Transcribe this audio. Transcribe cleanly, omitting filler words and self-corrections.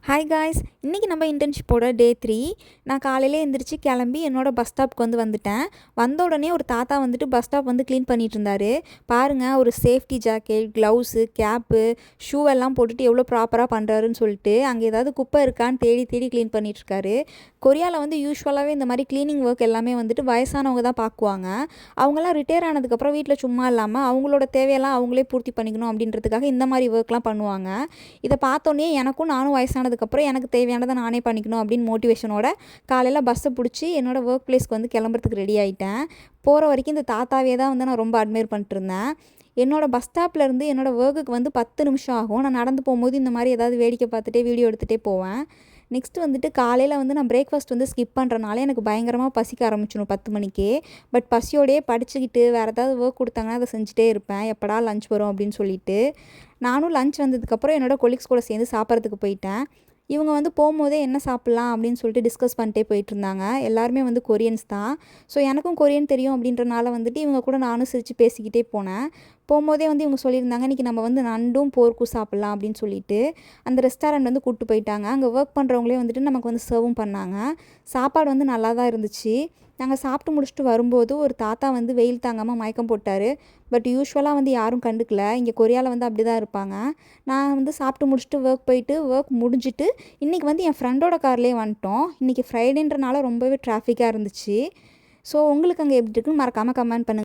Hi guys, இன்றைக்கி நம்ம இன்டர்ன்ஷிப்போட டே 3. நான் காலையிலே எந்திரிச்சு கிளம்பி என்னோடய பஸ் ஸ்டாப்க்கு வந்துட்டேன். வந்த உடனே ஒரு தாத்தா பஸ் ஸ்டாப் க்ளீன் பண்ணிகிட்டு இருந்தார். பாருங்கள், ஒரு safety jacket, gloves, cap, shoe எல்லாம் போட்டுட்டு எவ்வளோ ப்ராப்பராக பண்ணுறாருன்னு சொல்லிட்டு அங்கே ஏதாவது குப்பை இருக்கான்னு தேடி தேடி க்ளீன் பண்ணிகிட்ருக்காரு. கொரியாவில் யூஸ்வலாகவே இந்த மாதிரி க்ளீனிங் ஒர்க் எல்லாமே வயசானவங்க தான் பார்க்குவாங்க. அவங்களாம் ரிட்டையர் ஆனதுக்கப்புறம் வீட்டில் சும்மா இல்லாமல் அவங்களோட தேவையெல்லாம் அவங்களே பூர்த்தி பண்ணிக்கணும் அப்படின்றதுக்காக இந்த மாதிரி ஒர்க்லாம் பண்ணுவாங்க. இதை பார்த்தோன்னே நானும் வயசானதுக்கப்புறம் எனக்கு தேவையானதை நானே பண்ணிக்கணும் அப்படின்னு மோட்டிவேஷனோட காலையில் பஸ்ஸை பிடிச்சி என்னோடய ஒர்க் பிளேஸ்க்கு கிளம்புறதுக்கு ரெடி ஆகிட்டேன். போகிற வரைக்கும் இந்த தாத்தாவே தான் நான் ரொம்ப அட்மையர் பண்ணிட்டு இருந்தேன். என்னோடய பஸ் ஸ்டாப்லேருந்து என்னோடய ஒர்க்குக்கு 10 நிமிஷம் ஆகும். நான் நடந்து போகும்போது இந்த மாதிரி ஏதாவது வேடிக்கை பார்த்துட்டே வீடியோ எடுத்துகிட்டே போவேன். நெக்ஸ்ட் காலையில் நான் பிரேக்ஃபாஸ்ட் ஸ்கிப் பண்ணுறனால எனக்கு பயங்கரமாக பசிக்க ஆரம்பிச்சிடும் 10 மணிக்கே. பட் பசியோடையே படிச்சுக்கிட்டு வேறு ஏதாவது ஒர்க் கொடுத்தாங்கன்னா அதை செஞ்சுட்டே இருப்பேன். எப்படா லஞ்ச் வரும் அப்படின்னு சொல்லிட்டு நானும் லஞ்ச் வந்ததுக்கப்புறம் என்னோடய கொலீக்ஸ் கூட சேர்ந்து சாப்பிட்றதுக்கு போயிட்டேன். இவங்க போகும்போதே என்ன சாப்பிட்லாம் அப்படின்னு சொல்லிட்டு டிஸ்கஸ் பண்ணிட்டே போயிட்டுருந்தாங்க. எல்லாருமே கொரியன்ஸ் தான். ஸோ எனக்கும் கொரியன் தெரியும் அப்படின்றனால இவங்க கூட நானும் சிரித்து பேசிக்கிட்டே போனேன். போகும்போதே இவங்க சொல்லியிருந்தாங்க, இன்றைக்கி நம்ம நண்டும் போர்க்கும் சாப்பிட்லாம் அப்படின்னு சொல்லிட்டு அந்த ரெஸ்டாரண்ட் கூப்பிட்டு போயிட்டாங்க. அங்கே ஒர்க் பண்ணுறவங்களே நமக்கு சர்வும் பண்ணாங்க. சாப்பாடு நல்லா தான் இருந்துச்சு. நாங்கள் சாப்பிட்டு முடிச்சுட்டு வரும்போது ஒரு தாத்தா வெயில் தாங்காமல் மயக்கம் போட்டார். பட் யூஸ்வலாக யாரும் கண்டுக்கல. இங்கே கொரியாவில் அப்படி தான் இருப்பாங்க. நான் சாப்பிட்டு முடிச்சுட்டு ஒர்க் முடிஞ்சிட்டு இன்றைக்கி என் ஃப்ரெண்டோட கார்லேயே வந்துட்டோம். இன்றைக்கி ஃப்ரைடேன்றனால ரொம்பவே டிராஃபிக்காக இருந்துச்சு. ஸோ உங்களுக்கு அங்கே எப்படி இருக்குன்னு மறக்காமல் கமெண்ட் பண்ணுங்கள்.